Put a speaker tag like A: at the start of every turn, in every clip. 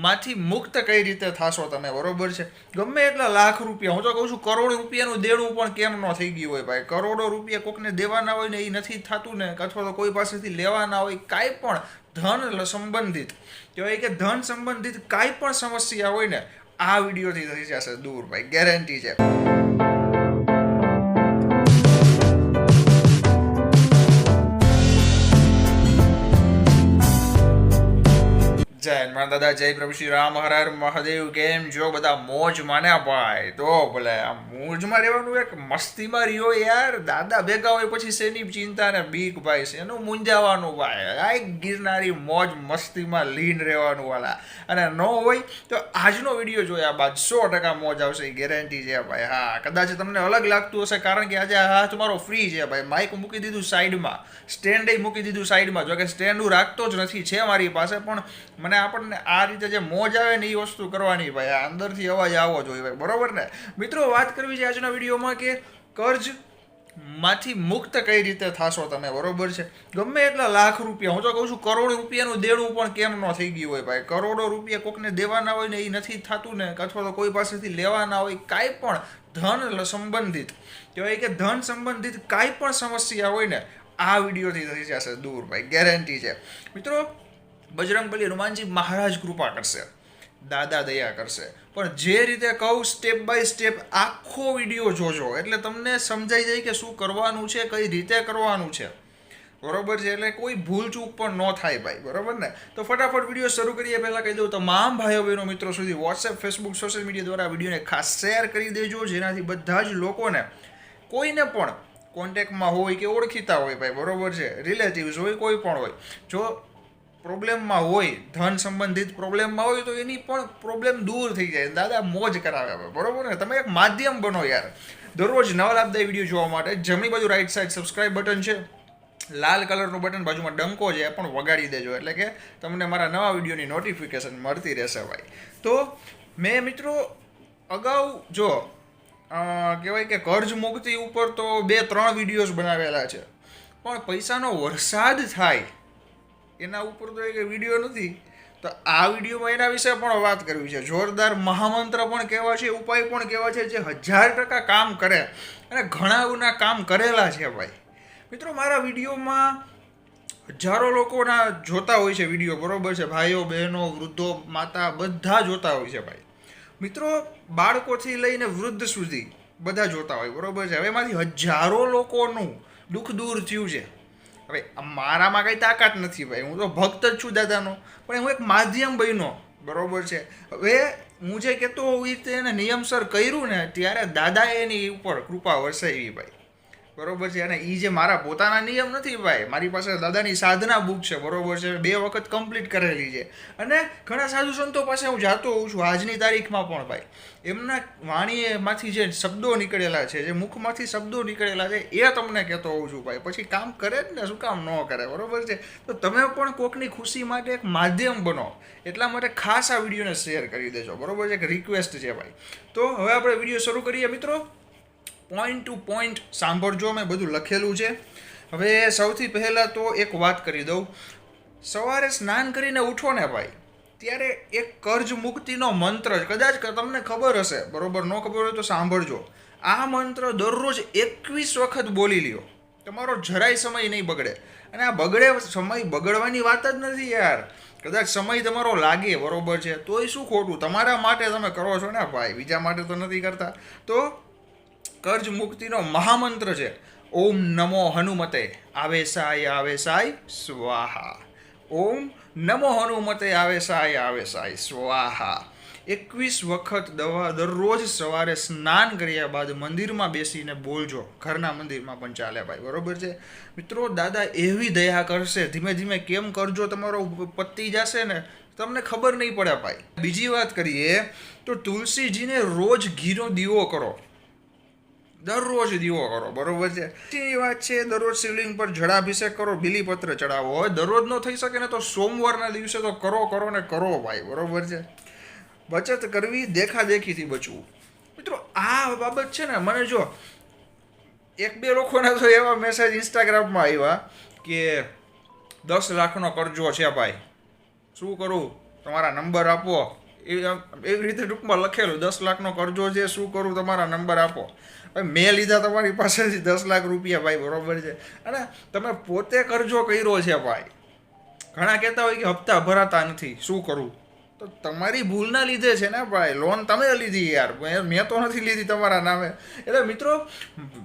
A: માંથી મુક્ત કઈ રીતે થશો તમે, બરોબર છે? ગમે એટલા લાખ રૂપિયા, હું તો કહું છું કરોડ રૂપિયાનું દેણું પણ કેમ ન થઈ ગયું હોય ભાઈ. કરોડો રૂપિયા કોકને દેવાના હોય ને એ નથી થતું ને, અથવા તો કોઈ પાસેથી લેવાના હોય, કાંઈ પણ ધન સંબંધિત કહેવાય કે ધન સંબંધિત કાંઈ પણ સમસ્યા હોય ને, આ વિડીયોથી થઈ જશે દૂર ભાઈ, ગેરંટી છે. જય મારા દાદા, જય પ્રભુ શ્રી રામ, હર હર મહાદેવ. કેમ જો બધા મોજ માન્યા ભાઈ? તો ભલે આ મોજમાં રહેવાનું, એક મસ્તીમાં રહ્યો યાર. દાદા ભેગા હોય પછી શેની ચિંતા ને બીક ભાઈ, શેનું મૂંઝાવાનું ભાઈ. આ ગિરનારી મોજ મસ્તીમાં લીન રહેવાનું વાલા. અને ન હોય તો આજનો વિડીયો જોયા બાદ 100% મોજ આવશે, ગેરંટી છે ભાઈ. હા, કદાચ તમને અલગ લાગતું હશે કારણ કે આજે હાથ મારો ફ્રી છે ભાઈ. માઇક મૂકી દીધું સાઈડમાં, સ્ટેન્ડ મૂકી દીધું સાઈડમાં. જો કે સ્ટેન્ડ હું રાખતો જ નથી, છે મારી પાસે, પણ મને આપણને આ રીતે જે મોજ આવે ને એ વસ્તુ કરવાની ભાઈ. આ અંદરથી અવાજ આવવો જોઈએ ભાઈ, બરોબર ને મિત્રો? વાત કરવી છે આજના વિડીયોમાં કે કર્જ માંથી મુક્ત કઈ રીતે થશો તમે, બરોબર છે? ગમે એટલા લાખ રૂપિયા, હું તો કહું છું કરોડ રૂપિયાનું દેણું પણ કેમ ન થઈ ગયું હોય ભાઈ. કરોડો રૂપિયા કોકને દેવાના હોય ને એ નથી થતું ને, અથવા તો કોઈ પાસેથી લેવાના હોય, કાંઈ પણ ધન સંબંધિત કહેવાય કે ધન સંબંધિત કાંઈ પણ સમસ્યા હોય ને, આ વિડીયોથી થઈ જશે દૂર ભાઈ, ગેરંટી છે મિત્રો. બજરંગબલી હનુમાનજી મહારાજ કૃપા કરશે, દાદા દયા કરશે. પણ જે રીતે કહું સ્ટેપ બાય સ્ટેપ આખો વિડીયો જોજો, એટલે તમને સમજાઈ જાય કે શું કરવાનું છે, કઈ રીતે કરવાનું છે, બરોબર છે? એટલે કોઈ ભૂલ ચૂક પણ ન થાય ભાઈ, બરોબર ને? તો ફટાફટ વિડીયો શરૂ કરીએ. પહેલાં કહી દઉં, તમામ ભાઈઓ બહેનો મિત્રો સુધી વોટ્સએપ, ફેસબુક, સોશિયલ મીડિયા દ્વારા વિડીયોને ખાસ શેર કરી દેજો, જેનાથી બધા જ લોકોને, કોઈને પણ કોન્ટેક્ટમાં હોય કે ઓળખીતા હોય ભાઈ, બરોબર છે, રિલેટિવ્સ હોય, કોઈ પણ હોય, જો પ્રોબ્લેમમાં હોય, ધન સંબંધિત પ્રોબ્લેમમાં હોય, તો એની પણ પ્રોબ્લેમ દૂર થઈ જાય. દાદા મોજ કરાવે હવે, બરોબર ને? તમે એક માધ્યમ બનો યાર, દરરોજ નવા લાભદાયી વિડીયો જોવા માટે. જમણી બાજુ રાઈટ સાઈડ સબસ્ક્રાઇબ બટન છે, લાલ કલરનું બટન, બાજુમાં ડંકો છે, એ પણ વગાડી દેજો, એટલે કે તમને મારા નવા વિડીયોની નોટિફિકેશન મળતી રહેશે ભાઈ. તો મેં મિત્રો અગાઉ જો કહેવાય કે કર્જ મુક્તિ ઉપર તો 2-3 વિડીયોઝ બનાવેલા છે, પણ પૈસાનો વરસાદ થાય એના ઉપર તો એક વિડીયો નથી. તો આ વિડીયોમાં એના વિશે પણ વાત કરવી છે. જોરદાર મહામંત્ર પણ કહેવા છે, ઉપાય પણ કહેવા છે, જે 1000% કામ કરે, અને ઘણા કામ કરેલા છે ભાઈ. મિત્રો મારા વિડીયોમાં હજારો લોકોના જોતા હોય છે વિડીયો, બરોબર છે? ભાઈઓ, બહેનો, વૃદ્ધો, માતા બધા જોતા હોય છે ભાઈ. મિત્રો બાળકોથી લઈને વૃદ્ધ સુધી બધા જોતા હોય, બરોબર છે? હવે એમાંથી હજારો લોકોનું દુઃખ દૂર થયું છે. હવે મારામાં કંઈ તાકાત નથી ભાઈ, હું તો ભક્ત જ છું દાદાનો, પણ હું એક માધ્યમ બન્યો, બરોબર છે? હવે હું જે કહેતો હોઉં એ રીતે એને નિયમસર કર્યું ને, ત્યારે દાદાએ એની ઉપર કૃપા વરસાવી ભાઈ, બરોબર છે? અને એ જે મારા પોતાના નિયમ નથી ભાઈ, મારી પાસે દાદાની સાધના બુક છે, બરોબર છે? 2 વખત કમ્પ્લીટ કરેલી છે. અને ઘણા સાધુ સંતો પાસે હું જાતો હોઉં છું આજની તારીખમાં પણ ભાઈ. એમના વાણીએમાંથી જે શબ્દો નીકળેલા છે, જે મુખમાંથી શબ્દો નીકળેલા છે, એ તમને કહેતો હોઉં છું ભાઈ. પછી કામ કરે જ ને, શું કામ ન કરે, બરોબર છે? તો તમે પણ કોકની ખુશી માટે એક માધ્યમ બનો, એટલા માટે ખાસ આ વિડીયોને શેર કરી દેજો, બરોબર છે? એક રિક્વેસ્ટ છે ભાઈ. તો હવે આપણે વિડીયો શરૂ કરીએ મિત્રો. પોઈન્ટ ટુ પોઈન્ટ સાંભળજો, મેં બધું લખેલું છે. હવે સૌથી પહેલાં તો એક વાત કરી દઉં. સવારે સ્નાન કરીને ઉઠો ને ભાઈ, ત્યારે એક કર્જ મુક્તિનો મંત્ર, કદાચ તમને ખબર હશે, બરોબર? ન ખબર હોય તો સાંભળજો. આ મંત્ર દરરોજ 21 વખત બોલી લ્યો, તમારો જરાય સમય નહીં બગડે. અને આ સમય બગડવાની વાત જ નથી યાર. કદાચ સમય તમારો લાગે, બરોબર છે, તોય શું ખોટું, તમારા માટે તમે કરો છો ને ભાઈ, બીજા માટે તો નથી કરતા. તો કર્જ મુક્તિનો મહામંત્ર છે, ઓમ નમો હનુમતે આવેશાય સ્વાહા. ઓમ નમો હનુમતે આવેશાય સ્વાહા. 21 વખત દરરોજ સવારે સ્નાન કર્યા બાદ મંદિરમાં બેસીને બોલજો. ઘરના મંદિરમાં પણ ચાલે ભાઈ, બરોબર છે મિત્રો? દાદા એવી દયા કરશે, ધીમે ધીમે કેમ કરજો તમારો પતી જશે ને, તમને ખબર નહીં પડે ભાઈ. બીજી વાત કરીએ તો તુલસીજીને રોજ ઘીનો દીવો કરો, દરરોજ દીવો કરો, બરોબર છે? એ વાત છે, દરરોજ શિવલિંગ પર જળાભિષેક કરો, બીલીપત્ર ચડાવો. હોય દરરોજ ન થઈ શકે ને, તો સોમવારના દિવસે તો કરો ને કરો ભાઈ, બરોબર છે? બચત કરવી, દેખાદેખીથી બચવું. મિત્રો આ બાબત છે ને, મને જો 1-2 લોકોના તો એવા મેસેજ ઇન્સ્ટાગ્રામમાં આવ્યા કે 10 લાખનો કરજો છે ભાઈ, શું કરું, તમારા નંબર આપો, એવી રીતે ટૂંકમાં લખેલું 10 લાખનો કરજો છે, શું કરું, તમારા નંબર આપો. હવે મેં લીધા તમારી પાસેથી 10 લાખ રૂપિયા ભાઈ, બરોબર છે, અને તમે પોતે કરજો કર્યો છે ભાઈ. ઘણા કહેતા હોય કે હપ્તા ભરાતા નથી, શું કરું? તો તમારી ભૂલના લીધે છે ને ભાઈ, લોન તમે લીધી યાર, મેં તો નથી લીધી તમારા નામે. એટલે મિત્રો,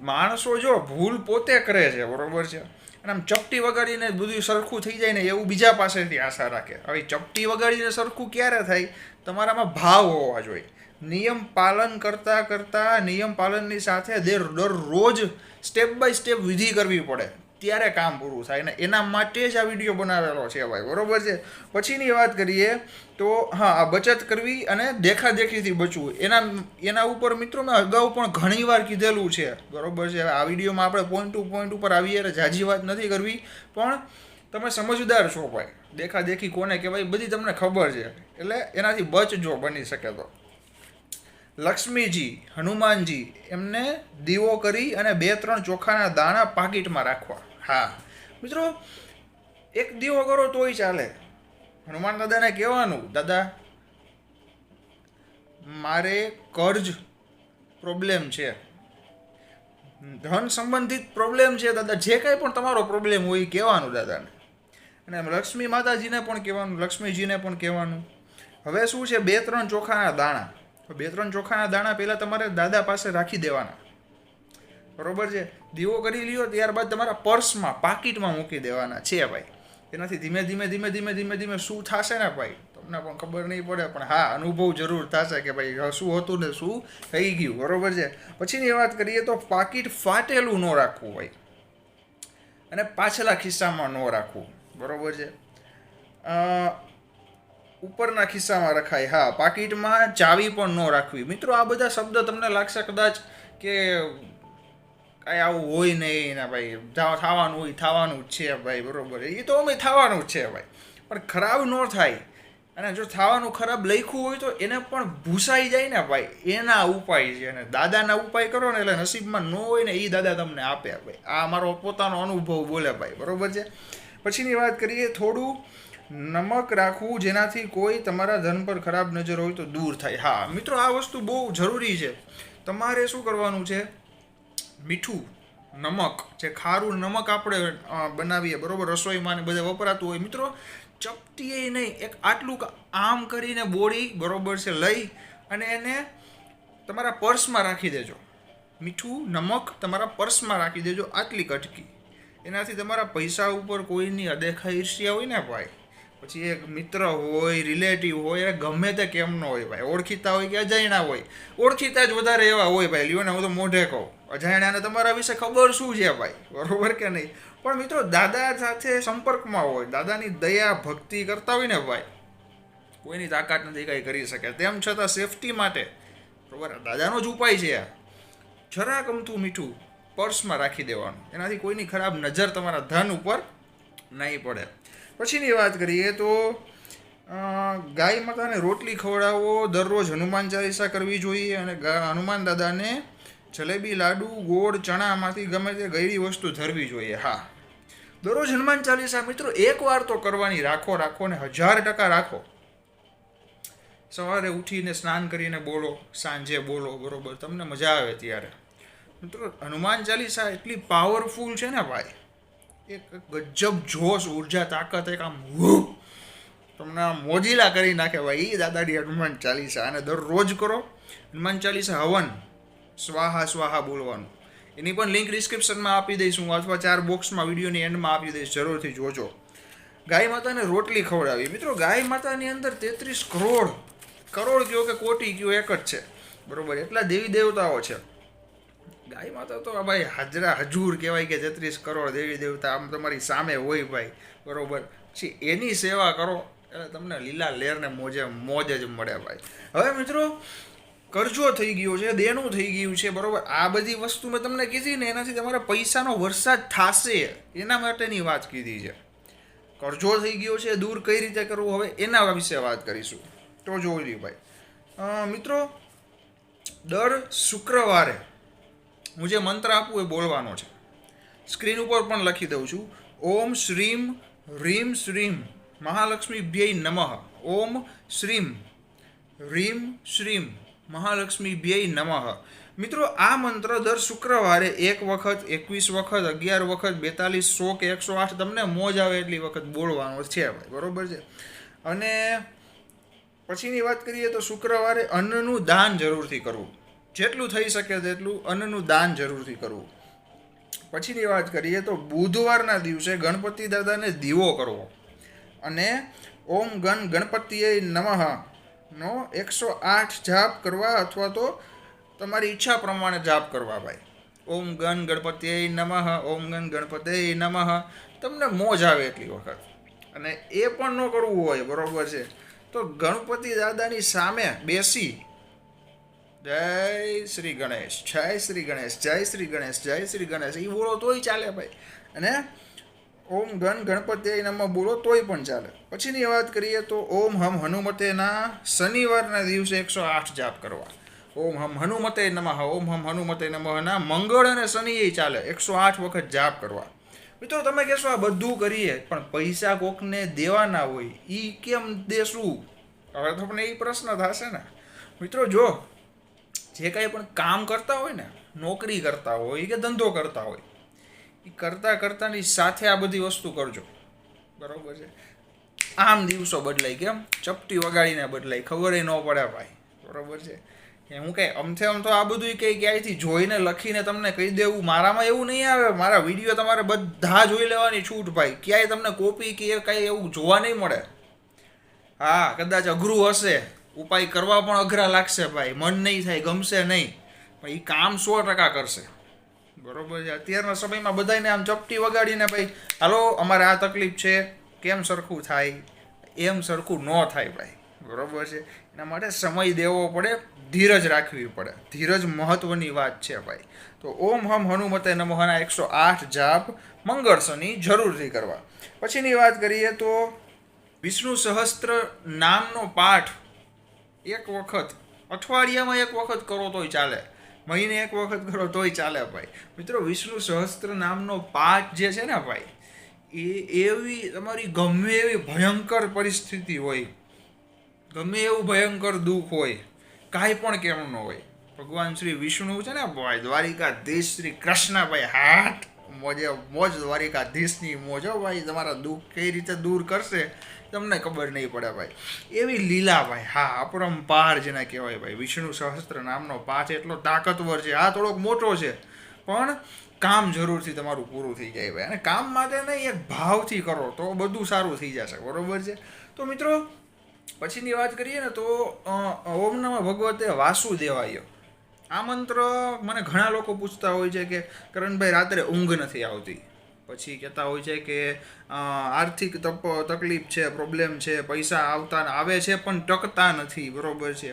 A: માણસો જો ભૂલ પોતે કરે છે, બરોબર છે, અને આમ ચપટી વગાડીને બધું સરખું થઈ જાય ને એવું બીજા પાસેથી આશા રાખે. હવે ચપટી વગાડીને સરખું ક્યારે થાય? તમારામાં ભાવ હોવા જોઈએ. નિયમ પાલન કરતાં કરતાં નિયમ પાલનની સાથે દરરોજ સ્ટેપ બાય સ્ટેપ વિધિ કરવી પડે, ત્યારે કામ પૂરું થાય. ને એના માટે જ આ વિડીયો બનાવેલો છે ભાઈ, બરોબર છે. પછીની વાત કરીએ તો હા, આ બચત કરવી અને દેખાદેખીથી બચવું, એના ઉપર મિત્રો મેં અગાઉ પણ ઘણી વાર કીધેલું છે, બરોબર છે. આ વિડીયોમાં આપણે પોઈન્ટ ટુ પોઈન્ટ ઉપર આવીએ એટલે ઝાઝી વાત નથી કરવી, પણ તમે સમજદાર છો ભાઈ. દેખાદેખી કોને કહેવાય બધી તમને ખબર છે, એટલે એનાથી બચજો બની શકે તો. લક્ષ્મીજી, હનુમાનજી, એમને દીવો કરી અને 2-3 ચોખાના દાણા પાકીટમાં રાખવા. હા મિત્રો, એક દીવો કરો તોય ચાલે. હનુમાન દાદાને કહેવાનું, દાદા મારે કર્જ પ્રોબ્લેમ છે, ધન સંબંધિત પ્રોબ્લેમ છે દાદા, જે કાંઈ પણ તમારો પ્રોબ્લેમ હોય એ કહેવાનું દાદાને. અને લક્ષ્મી માતાજીને પણ કહેવાનું, લક્ષ્મીજીને પણ કહેવાનું. હવે શું છે, 2-3 ચોખાના દાણા, 2-3 ચોખાના દાણા પહેલાં તમારે દાદા પાસે રાખી દેવાના, બરોબર છે. દીવો કરી લ્યો, ત્યારબાદ તમારા પર્સમાં પાકીટમાં મૂકી દેવાના છે ભાઈ. એનાથી ધીમે ધીમે શું થશે ને ભાઈ, તમને પણ ખબર નહીં પડે, પણ હા, અનુભવ જરૂર થશે કે ભાઈ શું હતું ને શું થઈ ગયું, બરોબર છે. પછીની વાત કરીએ તો પાકીટ ફાટેલું ન રાખવું ભાઈ, અને પાછલા ખિસ્સામાં ન રાખવું, બરોબર છે. ઉપરના ખિસ્સામાં રખાય. હા, પાકીટમાં ચાવી પણ ન રાખવી. મિત્રો, આ બધા શબ્દ તમને લાગશે કદાચ કે કાંઈ આવું હોય નહીં ને ભાઈ, થવાનું હોય થવાનું જ છે ભાઈ, બરોબર, એ તો અમે થવાનું જ છે ભાઈ, પણ ખરાબ ન થાય. અને જો થવાનું ખરાબ લખ્યું હોય તો એને પણ ભૂસાઈ જાય ને ભાઈ, એના ઉપાય છે. અને દાદાના ઉપાય કરો ને એટલે નસીબમાં ન હોય ને એ દાદા તમને આપે ભાઈ. આ મારો પોતાનો અનુભવ બોલે ભાઈ, બરોબર છે. પછીની વાત કરીએ, થોડું નમક રાખવું, જેનાથી કોઈ તમારા ધન પર ખરાબ નજર હોય તો દૂર થાય. હા મિત્રો, આ વસ્તુ બહુ જરૂરી છે. તમારે શું કરવાનું છે, મીઠું નમક, જે ખારું નમક આપણે બનાવીએ, બરોબર, રસોઈમાં ને બધે વપરાતું હોય, મિત્રો ચપટીએ નહીં, એક આટલું આમ કરીને બોળી, બરોબર છે, લઈ અને એને તમારા પર્સમાં રાખી દેજો. મીઠું નમક તમારા પર્સમાં રાખી દેજો, આટલી કટકી. એનાથી તમારા પૈસા ઉપર કોઈની અદેખા ઈર્ષ્યા હોય ને ભાઈ, પછી એક મિત્ર હોય, રિલેટિવ હોય, ગમે તે કેમ ન હોય ભાઈ, ઓળખીતા હોય કે અજાણ્યા હોય, ઓળખીતા જ વધારે એવા હોય ભાઈ, લ્યો ને હું તો મોઢે કહું, અજાણ્યાને તમારા વિશે ખબર શું છે ભાઈ, બરોબર કે નહીં. પણ મિત્રો, દાદા સાથે સંપર્કમાં હોય, દાદાની દયા ભક્તિ કરતા હોય ને ભાઈ, કોઈની તાકાત નથી કાંઈ કરી શકે. તેમ છતાં સેફટી માટે, બરોબર, દાદાનો જ ઉપાય છે, જરાક અમથું મીઠું પર્સમાં રાખી દેવાનું, એનાથી કોઈની ખરાબ નજર તમારા ધન ઉપર નહીં પડે. પછીની વાત કરીએ તો ગાય માતાને રોટલી ખવડાવો, દરરોજ હનુમાન ચાલીસા કરવી જોઈએ, અને હનુમાન દાદાને જલેબી, લાડુ, ગોળ, ચણામાંથી ગમે તે ગળી વસ્તુ ધરવી જોઈએ. હા, દરરોજ હનુમાન ચાલીસા મિત્રો એકવાર તો કરવાની, રાખો ને 1000% રાખો. સવારે ઉઠીને સ્નાન કરીને બોલો, સાંજે બોલો, બરોબર, તમને મજા આવે ત્યારે. મિત્રો, હનુમાન ચાલીસા એટલી પાવરફુલ છે ને ભાઈ, એક ગજબ જોશ, ઉર્જા, તાકાત, એક આમ તમને આમ મોજીલા કરી નાખે ભાઈ એ દાદાની હનુમાન ચાલીસા. અને દરરોજ કરો હનુમાન ચાલીસા, હવન, સ્વાહા સ્વાહા બોલવાનું. એની પણ લિંક ડિસ્ક્રિપ્શનમાં આપી દઈશું, અથવા 4 બોક્સમાં વિડીયોની એન્ડમાં આપી દઈશ, જરૂરથી જોજો. ગાય માતાને રોટલી ખવડાવી. મિત્રો, ગાય માતાની અંદર 33 કરોડ કયો કે કોટી કયો એક જ છે, બરોબર, એટલા દેવી દેવતાઓ છે. ગાય માતા તો ભાઈ હાજરા હજૂર કહેવાય કે 33 કરોડ દેવી દેવતા આમ તમારી સામે હોય ભાઈ, બરોબર. પછી એની સેવા કરો એટલે તમને લીલા લેરને મોજ જ મળે ભાઈ. હવે મિત્રો, કરજો થઈ ગયો છે, દેણું થઈ ગયું છે, બરોબર, આ બધી વસ્તુ મેં તમને કીધી ને, એનાથી તમારા પૈસાનો વરસાદ થશે, એના માટેની વાત કીધી છે. કરજો થઈ ગયો છે, દૂર કઈ રીતે કરવું, હવે એના વિશે વાત કરીશું. તો જોઈ ભાઈ મિત્રો, દર શુક્રવારે હું જે મંત્ર આપું એ બોલવાનો છે. સ્ક્રીન ઉપર પણ લખી દઉં છું. ઓમ શ્રીમ હ્રીમ શ્રીમ મહાલક્ષ્મી ભ્યય નમઃ. ઓમ શ્રીમ રીમ શ્રીમ મહાલક્ષ્મી ભ્યય નમઃ. મિત્રો આ મંત્ર દર શુક્રવારે 1 વખત, 21 વખત, 11 વખત, 42, 100 કે 108 તમને મોજ આવે એટલી વખત બોલવાનો છે ભાઈ, બરોબર છે. અને પછીની વાત કરીએ તો શુક્રવારે અન્નનું દાન જરૂરથી કરવું, જેટલું થઈ શકે તેટલું અન્નનું દાન જરૂરથી કરવું. પછીની વાત કરીએ તો બુધવારના દિવસે ગણપતિ દાદાને દીવો કરવો અને ઓમ ગણપતિએ નમઃ નો 108 જાપ કરવા અથવા તો તમારી ઈચ્છા પ્રમાણે જાપ કરવા ભાઈ. ઓમ ગણપતિએ નમઃ, ઓમ ગણપતિએ નમઃ તમને મોજ આવે એટલી વખત. અને એ પણ ન કરવું હોય, બરોબર છે, તો ગણપતિ દાદાની સામે બેસી જય શ્રી ગણેશ, જય શ્રી ગણેશ, જય શ્રી ગણેશ, જય શ્રી ગણેશ એ બોલો તોય ચાલે ભાઈ. અને ઓમ ગણપતિ નમઃ બોલો તોય પણ ચાલે. પછીની વાત કરીએ તો ઓમ હમ હનુમતેના શનિવારના દિવસે 108 જાપ કરવા. ઓમ હમ હનુમતે નમઃ, ઓમ હમ હનુમતે નમઃના મંગળ અને શનિ એ ચાલે 108 વખત જાપ કરવા. મિત્રો તમે કહેશો આ બધું કરીએ પણ પૈસા કોકને દેવાના હોય, એ કેમ દેશું? હવે તમને એ પ્રશ્ન થશે ને. મિત્રો જો જે કાંઈ પણ કામ કરતા હોય ને, નોકરી કરતા હોય કે ધંધો કરતા હોય, એ કરતાની સાથે આ બધી વસ્તુ કરજો, બરોબર છે. આમ દિવસો બદલાય, કેમ ચપટી વગાડીને બદલાય, ખબર ન પડે ભાઈ, બરોબર છે. હું કંઈ અમથે આમ તો આ બધું કંઈ ક્યાંયથી જોઈને લખીને તમને કહી દેવું, મારામાં એવું નહીં આવે. મારા વિડીયો તમારે બધા જોઈ લેવાની છૂટ ભાઈ, ક્યાંય તમને કોપી કે કાંઈ એવું જોવા નહીં મળે. હા, કદાચ અઘરું હશે, ઉપાય કરવા પણ અઘરા લાગશે ભાઈ, મન નહીં થાય, ગમશે નહીં, પણ એ કામ 100% કરશે, બરોબર છે. અત્યારના સમયમાં બધાને આમ ચપટી વગાડીને ભાઈ હાલો અમારે આ તકલીફ છે, કેમ સરખું થાય, એમ સરખું ન થાય ભાઈ, બરોબર છે. એના માટે સમય દેવો પડે, ધીરજ રાખવી પડે. ધીરજ મહત્વની વાત છે ભાઈ. તો ઓમ હમ હનુમતે નમઃના 108 જાપ મંગળ શનિ જરૂરથી કરવા. પછીની વાત કરીએ તો વિષ્ણુ સહસ્ત્ર નામનો પાઠ 1 વખત, અઠવાડિયામાં 1 વખત કરો તોય ચાલે, મહિને 1 વખત કરો તોય ચાલે ભાઈ. મિત્રો વિષ્ણુ સહસ્ત્ર નામનો પાઠ જે છે ને ભાઈ, એ એવી તમારી ગમે એવી ભયંકર પરિસ્થિતિ હોય, ગમે એવું ભયંકર દુઃખ હોય, કાંઈ પણ કેમ ન હોય, ભગવાન શ્રી વિષ્ણુ છે ને ભાઈ, દ્વારિકાધીશ શ્રી કૃષ્ણભાઈ હાથ મોજ દ્વારિકાધીશની મોજ ભાઈ. તમારા દુઃખ કઈ રીતે દૂર કરશે તમને ખબર નહીં પડે ભાઈ, એવી લીલા ભાઈ. હા, અપરંપાર જેને કહેવાય ભાઈ. વિષ્ણુ સહસ્ત્ર નામનો પાઠ એટલો તાકાતવર છે. આ થોડોક મોટો છે પણ કામ જરૂરથી તમારું પૂરું થઈ જાય ભાઈ. અને કામ માટે નહીં, એક ભાવથી કરો તો બધું સારું થઈ જશે, બરોબર છે. તો મિત્રો પછીની વાત કરીએ ને તો ઓમ નમઃ ભગવતે વાસુદેવાય. આ મંત્ર મને ઘણા લોકો પૂછતા હોય છે કે કરણભાઈ રાત્રે ઊંઘ નથી આવતી, પછી કહેતા હોય છે કે આર્થિક તકલીફ છે, પ્રોબ્લેમ છે, પૈસા આવે છે પણ ટકતા નથી, બરોબર છે,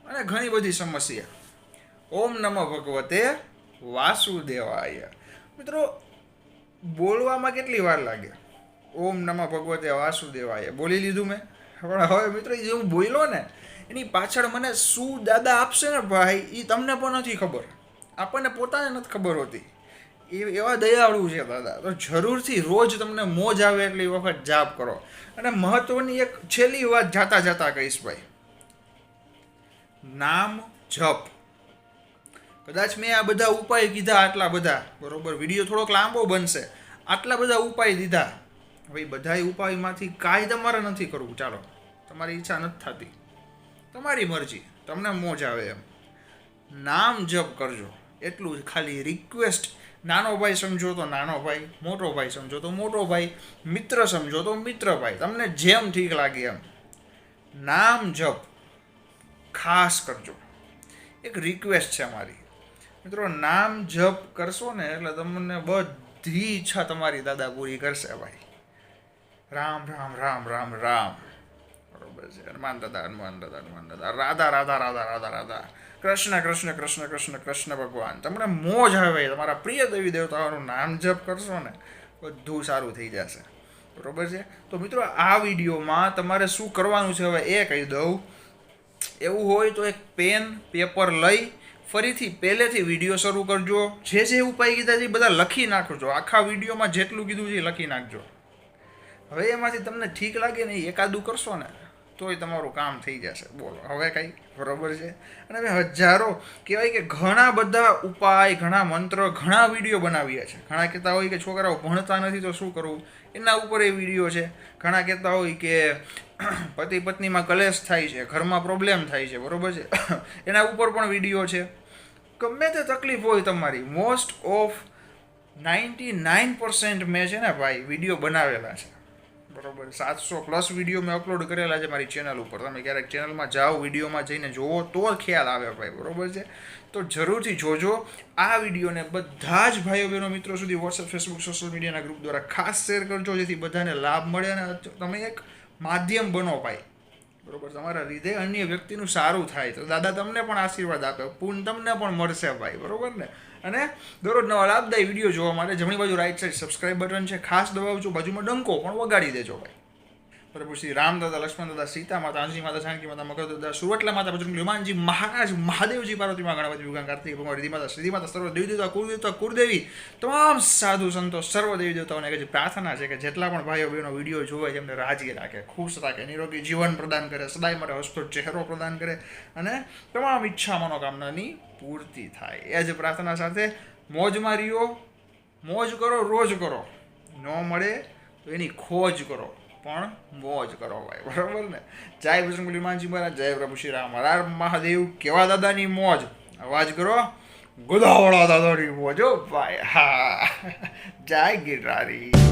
A: અને ઘણી બધી સમસ્યા. ઓમ નમઃ ભગવતે વાસુદેવાય. મિત્રો બોલવામાં કેટલી વાર લાગે? ઓમ નમઃ ભગવતે વાસુદેવાય બોલી લીધું મેં, પણ હવે મિત્રો જે હું બોલ્યો ને એની પાછળ મને શું દાદા આપશે ને ભાઈ, એ તમને પણ નથી ખબર, આપણને પોતાને નથી ખબર હોતી. એવા દયાળુ છે દાદા. તો જરૂરથી રોજ તમને મોજ આવે એટલી વખત જાપ કરો. અને મહત્વની એક છેલ્લી વાત જાતા કહીશ ભાઈ, નામ જપ. કદાચ મેં આ બધા ઉપાય કીધા, આટલા બધા, બરોબર, વિડીયો થોડોક લાંબો બનશે, આટલા બધા ઉપાય દીધા ભાઈ. બધા ઉપાયમાંથી કાંઈ તમારે નથી કરવું, ચાલો તમારી ઈચ્છા નથી થતી, તમારી મરજી, તમને મોજ આવે એમ નામ જપ કરજો, એટલું જ ખાલી રિક્વેસ્ટ. નાનો ભાઈ સમજો તો નાનો ભાઈ, મોટો ભાઈ સમજો તો મોટો ભાઈ, મિત્ર સમજો તો મિત્ર ભાઈ, તમને જેમ ઠીક લાગે એમ નામ જપ ખાસ કરજો. એક રિક્વેસ્ટ છે મારી મિત્રો, નામ જપ કરશો ને એટલે તમને બધી ઈચ્છા તમારી દાદા પૂરી કરશે ભાઈ. રામ રામ રામ રામ રામ, બરોબર છે. હનુમાન દાદા હનુમાન દાદા હનુમાન દાદા, રાધા રાધા રાધા રાધા રાધા, કૃષ્ણ કૃષ્ણ કૃષ્ણ કૃષ્ણ કૃષ્ણ ભગવાન. તમને મોજ આવે, તમારા પ્રિય દેવી દેવતાઓનું નામ જપ કરશો ને બધું સારું થઈ જશે, બરોબર છે. તો મિત્રો આ વિડીયોમાં તમારે શું કરવાનું છે હવે એ કહી દઉં. એવું હોય તો એક પેન પેપર લઈ ફરીથી પહેલેથી વિડીયો શરૂ કરજો. જે ઉપાય કીધા છે એ બધા લખી નાખજો, આખા વિડીયોમાં જેટલું કીધું છે એ લખી નાખજો. હવે એમાંથી તમને ઠીક લાગે ને એકાદું કરશો ને તોય તમારું કામ થઈ જશે. બોલો હવે કંઈ બરોબર છે. અને હવે હજારો કહેવાય કે ઘણા બધા ઉપાય, ઘણા મંત્ર, ઘણા વિડીયો બનાવ્યા છે. ઘણા કહેતા હોય કે છોકરાઓ ભણતા નથી તો શું કરવું, એના ઉપર એ વિડીયો છે. ઘણા કહેતા હોય કે પતિ પત્નીમાં કલેશ થાય છે, ઘરમાં પ્રોબ્લેમ થાય છે, બરોબર છે, એના ઉપર પણ વિડીયો છે. ગમે તે તકલીફ હોય તમારી, મોસ્ટ ઓફ 99% મેં છે ને ભાઈ વિડીયો બનાવેલા છે. બરોબર, 700+ વિડીયો મેં અપલોડ કરેલા છે મારી ચેનલ ઉપર. તમે ક્યારેક ચેનલમાં જાઓ, વિડીયોમાં જઈને જોવો તો ખ્યાલ આવે ભાઈ, બરોબર છે. તો જરૂરથી જોજો આ વિડીયોને. બધા જ ભાઈઓ બહેનો મિત્રો સુધી વોટ્સએપ, ફેસબુક, સોશિયલ મીડિયાના ગ્રુપ દ્વારા ખાસ શેર કરજો, જેથી બધાને લાભ મળે અને તમે એક માધ્યમ બનો ભાઈ, બરોબર. તમારા લીધે અન્ય વ્યક્તિનું સારું થાય તો દાદા તમને પણ આશીર્વાદ આપે, પૂન તમને પણ મળશે ભાઈ, બરોબર ને. અને દરરોજ નવા લાભદાયી વિડીયો જોવા માટે જમણી બાજુ રાઈટ સાઈડ સબસ્ક્રાઇબ બટન છે, ખાસ દબાવજો. બાજુમાં ડંકો પણ વગાડી દેજો ભાઈ, બરાબર. શ્રી રામ દાદા, લક્ષ્મણ દાદા, સીતા માતા, આંજી માતા, જાનકી માતા, મકર દાદા, સુરતલા માતા, બજરંગ હનુમાનજી મહારાજ, મહાદેવજી, પાર્વતી માં, ગણપતિ ભગવાન, કાર્તિક ભગવાન, રીધિ માતા, શ્રીધિ માતા, સર્વ દેવી દેવતા, કુળદેવતા, કુળદેવી, તમામ સાધુ સંતો, સર્વ દેવી દેવતાઓને એક પ્રાર્થના છે કે જેટલા પણ ભાઈઓ બહેનો વિડીયો જોવે એમને રાજી રાખે, ખુશ રાખે, નિરોગી જીવન પ્રદાન કરે, સદાય માટે હસતો ચહેરો પ્રદાન કરે અને તમામ ઈચ્છા મનોકામનાની પૂર્તિ થાય. એ જ પ્રાર્થના સાથે મોજમાં રહ્યો, મોજ કરો, રોજ કરો, ન મળે તો એની ખોજ કરો, પણ મોજ કરો ભાઈ, બરાબર ને. જય બજરંગ હનુમાનજી મહારાજ, જય પ્રભુ શ્રી રામ, હર હર મહાદેવ. કેવા દાદાની મોજ, અવાજ કરો, ગોદાવડા દાદાની મોજ હો ભાઈ. હા, જય ગિરનારી.